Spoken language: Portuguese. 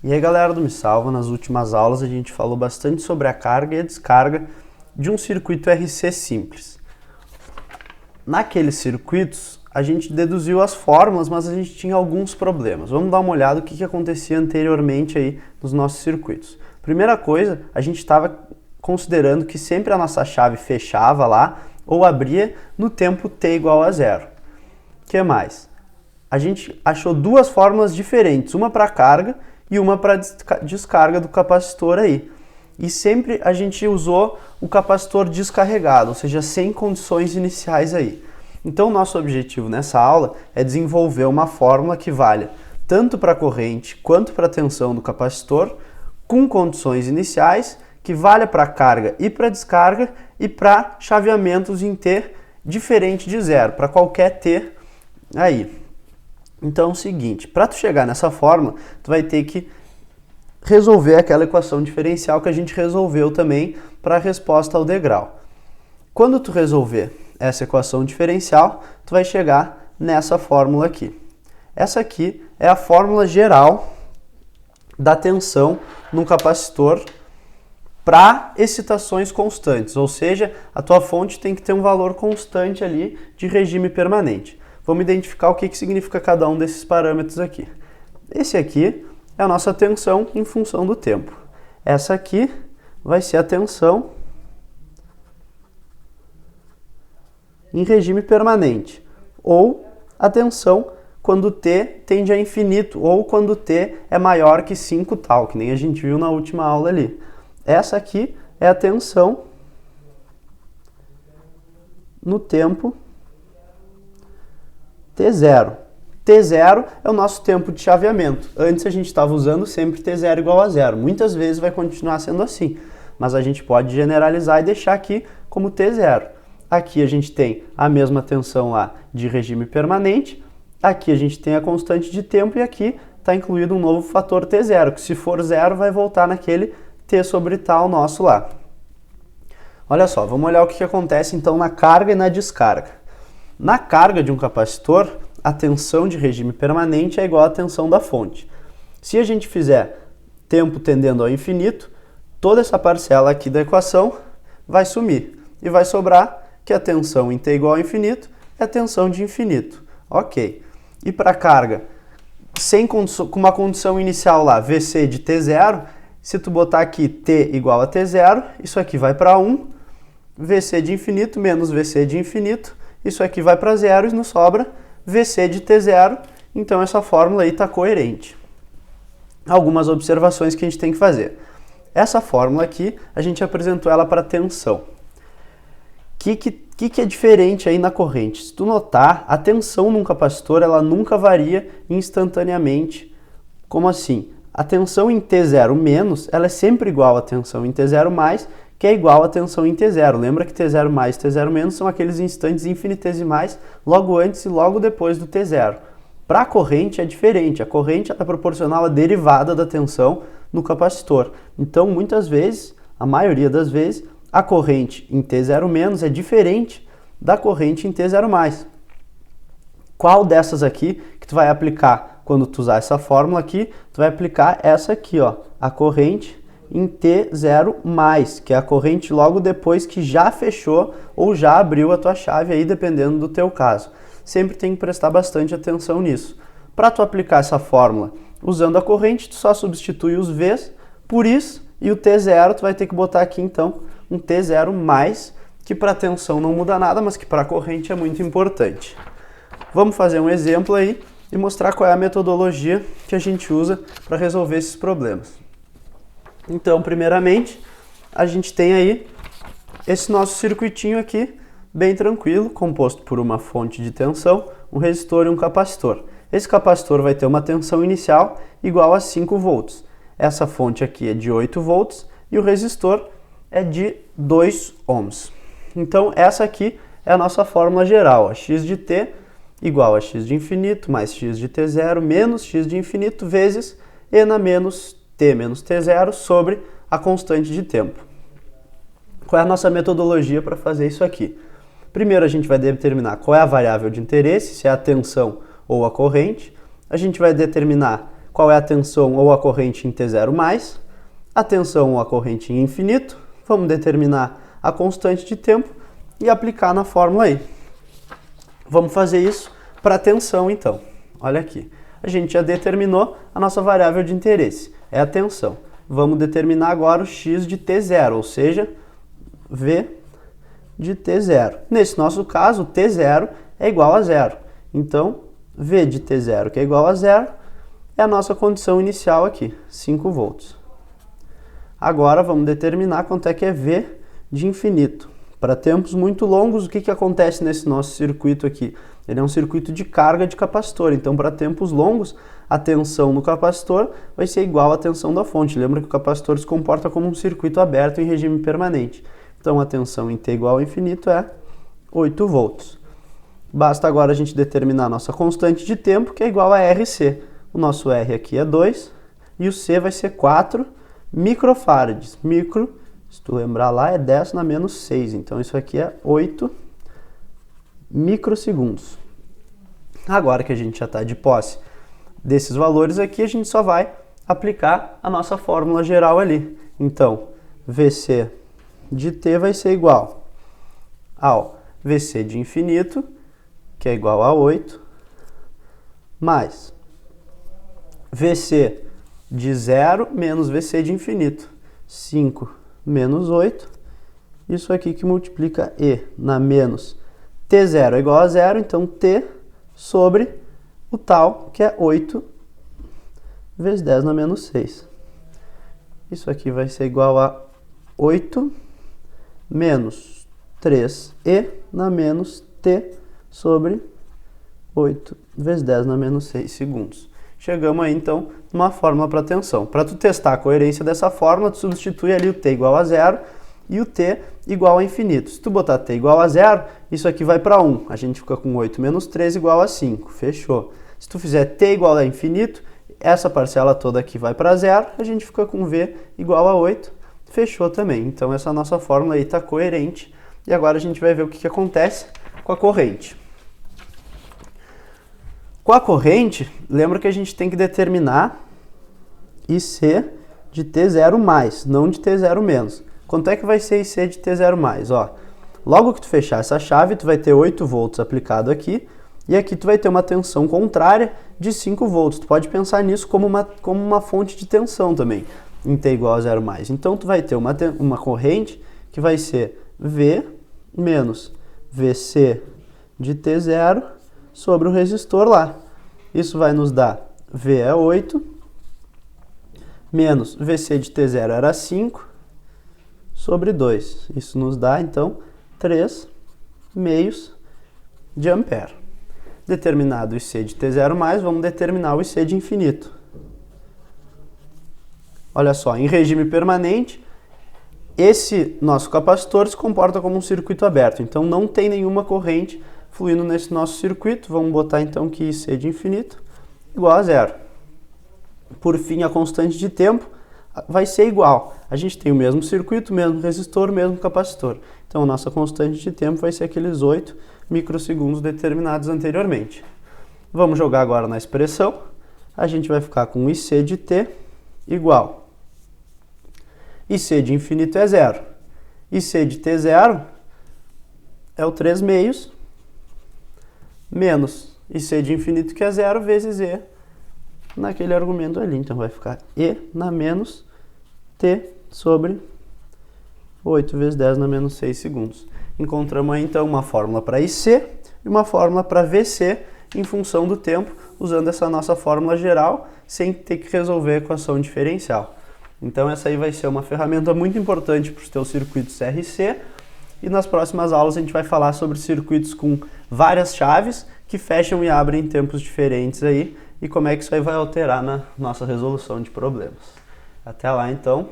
E aí galera do Me Salva, nas últimas aulas a gente falou bastante sobre a carga e a descarga de um circuito RC simples. Naqueles circuitos a gente deduziu as fórmulas, mas a gente tinha alguns problemas. Vamos dar uma olhada no que acontecia anteriormente aí nos nossos circuitos. Primeira coisa, a gente estava considerando que sempre a nossa chave fechava lá ou abria no tempo t igual a 0. O que mais? A gente achou duas fórmulas diferentes, uma para carga e uma para descarga do capacitor aí. E sempre a gente usou o capacitor descarregado, ou seja, sem condições iniciais aí. Então o nosso objetivo nessa aula é desenvolver uma fórmula que valha tanto para a corrente quanto para a tensão do capacitor, com condições iniciais, que valha para carga e para descarga e para chaveamentos em T diferente de 0, para qualquer T aí. Então é o seguinte, para tu chegar nessa fórmula, tu vai ter que resolver aquela equação diferencial que a gente resolveu também para a resposta ao degrau. Quando tu resolver essa equação diferencial, tu vai chegar nessa fórmula aqui. Essa aqui é a fórmula geral da tensão num capacitor para excitações constantes, ou seja, a tua fonte tem que ter um valor constante ali de regime permanente. Vamos identificar o que significa cada um desses parâmetros aqui. Esse aqui é a nossa tensão em função do tempo. Essa aqui vai ser a tensão em regime permanente, ou a tensão quando T tende a infinito, ou quando T é maior que 5 tal, que nem a gente viu na última aula ali. Essa aqui é a tensão no tempo T0. T0 é o nosso tempo de chaveamento. Antes a gente estava usando sempre T0 igual a 0. Muitas vezes vai continuar sendo assim, mas a gente pode generalizar e deixar aqui como T0. Aqui a gente tem a mesma tensão lá de regime permanente, aqui a gente tem a constante de tempo e aqui está incluído um novo fator T0, que se for 0 vai voltar naquele T sobre tal nosso lá. Olha só, vamos olhar o que acontece então na carga e na descarga. Na carga de um capacitor, a tensão de regime permanente é igual à tensão da fonte. Se a gente fizer tempo tendendo ao infinito, toda essa parcela aqui da equação vai sumir e vai sobrar que a tensão em T igual ao infinito é a tensão de infinito. Ok. E para carga, com uma condição inicial lá, Vc de T0, se tu botar aqui T igual a T0, isso aqui vai para 1, Vc de infinito menos Vc de infinito, isso aqui vai para 0 e nos sobra Vc de T0, então essa fórmula aí está coerente. Algumas observações que a gente tem que fazer. Essa fórmula aqui, a gente apresentou ela para tensão. O que é diferente aí na corrente? Se tu notar, a tensão num capacitor ela nunca varia instantaneamente. Como assim? A tensão em T0 menos, ela é sempre igual à tensão em T0 mais, que é igual à tensão em T0. Lembra que T0 mais e T0 menos são aqueles instantes infinitesimais logo antes e logo depois do T0. Para a corrente é diferente. A corrente é proporcional à derivada da tensão no capacitor. Então, muitas vezes, a maioria das vezes, a corrente em T0 menos é diferente da corrente em T0 mais. Qual dessas aqui que tu vai aplicar quando tu usar essa fórmula aqui? Tu vai aplicar essa aqui, ó, a corrente em T0 mais, que é a corrente logo depois que já fechou ou já abriu a tua chave aí, dependendo do teu caso. Sempre tem que prestar bastante atenção nisso. Para tu aplicar essa fórmula usando a corrente, tu só substitui os V's por isso e o T0 tu vai ter que botar aqui então um T0 mais, que para a tensão não muda nada, mas que para a corrente é muito importante. Vamos fazer um exemplo aí e mostrar qual é a metodologia que a gente usa para resolver esses problemas. Então, primeiramente, a gente tem aí esse nosso circuitinho aqui, bem tranquilo, composto por uma fonte de tensão, um resistor e um capacitor. Esse capacitor vai ter uma tensão inicial igual a 5 volts. Essa fonte aqui é de 8 volts e o resistor é de 2 ohms. Então, essa aqui é a nossa fórmula geral, a x de t igual a x de infinito mais x de t0 menos x de infinito vezes e na menos t menos t0 sobre a constante de tempo. Qual é a nossa metodologia para fazer isso aqui? Primeiro a gente vai determinar qual é a variável de interesse, se é a tensão ou a corrente. A gente vai determinar qual é a tensão ou a corrente em T0+, a tensão ou a corrente em infinito, vamos determinar a constante de tempo e aplicar na fórmula aí. Vamos fazer isso para a tensão então. Olha aqui, a gente já determinou a nossa variável de interesse, é a tensão. Vamos determinar agora o x de T0, ou seja, V de T0. Nesse nosso caso, T0 é igual a zero. Então, V de T0, que é igual a zero, é a nossa condição inicial aqui, 5 volts. Agora, vamos determinar quanto é que é V de infinito. Para tempos muito longos, o que acontece nesse nosso circuito aqui? Ele é um circuito de carga de capacitor, então para tempos longos, a tensão no capacitor vai ser igual à tensão da fonte. Lembra que o capacitor se comporta como um circuito aberto em regime permanente. Então a tensão em T igual ao infinito é 8 volts. Basta agora a gente determinar a nossa constante de tempo, que é igual a RC. O nosso R aqui é 2 e o C vai ser 4 microfarads. Micro, se tu lembrar lá, é 10 na menos 6. Então isso aqui é 8 microsegundos. Agora que a gente já está de posse desses valores aqui, a gente só vai aplicar a nossa fórmula geral ali. Então, VC de T vai ser igual ao VC de infinito, que é igual a 8, mais VC de 0 menos VC de infinito, 5 menos 8, isso aqui que multiplica E na menos T0 é igual a 0, então T sobre o tal, que é 8 vezes 10 na menos 6. Isso aqui vai ser igual a 8 menos 3E na menos T sobre 8 vezes 10 na menos 6 segundos. Chegamos aí, então, numa fórmula para tensão. Para tu testar a coerência dessa fórmula, tu substitui ali o T igual a 0 e o T igual a infinito. Se tu botar T igual a 0, isso aqui vai para 1. A gente fica com 8 menos 3 igual a 5. Fechou. Se tu fizer T igual a infinito, essa parcela toda aqui vai para 0, a gente fica com V igual a 8. Fechou também. Então essa nossa fórmula aí está coerente. E agora a gente vai ver o que acontece com a corrente. Com a corrente, lembra que a gente tem que determinar IC de T0+, não de T0-. Quanto é que vai ser IC de T0+? Ó, logo que tu fechar essa chave, tu vai ter 8 volts aplicado aqui, e aqui tu vai ter uma tensão contrária de 5 volts. Tu pode pensar nisso como uma fonte de tensão também, em T igual a 0+. Então tu vai ter uma corrente que vai ser V menos VC de T0 sobre o resistor lá. Isso vai nos dar V é 8, menos VC de T0 era 5, sobre 2. Isso nos dá, então, 3 meios de ampere. Determinado o IC de T0+, vamos determinar o IC de infinito. Olha só, em regime permanente, esse nosso capacitor se comporta como um circuito aberto, então não tem nenhuma corrente fluindo nesse nosso circuito. Vamos botar então que IC de infinito igual a 0. Por fim, a constante de tempo vai ser igual. A gente tem o mesmo circuito, o mesmo resistor, o mesmo capacitor. Então a nossa constante de tempo vai ser aqueles 8 microsegundos determinados anteriormente. Vamos jogar agora na expressão. A gente vai ficar com IC de T igual. IC de infinito é 0. IC de T0 é o 3 meios menos IC de infinito, que é 0, vezes E naquele argumento ali. Então vai ficar E na menos T sobre 8 vezes 10 na menos 6 segundos. Encontramos aí então uma fórmula para IC e uma fórmula para VC em função do tempo, usando essa nossa fórmula geral, sem ter que resolver a equação diferencial. Então essa aí vai ser uma ferramenta muito importante para os teus circuitos RC, e nas próximas aulas a gente vai falar sobre circuitos com várias chaves que fecham e abrem em tempos diferentes aí, e como é que isso aí vai alterar na nossa resolução de problemas. Até lá então.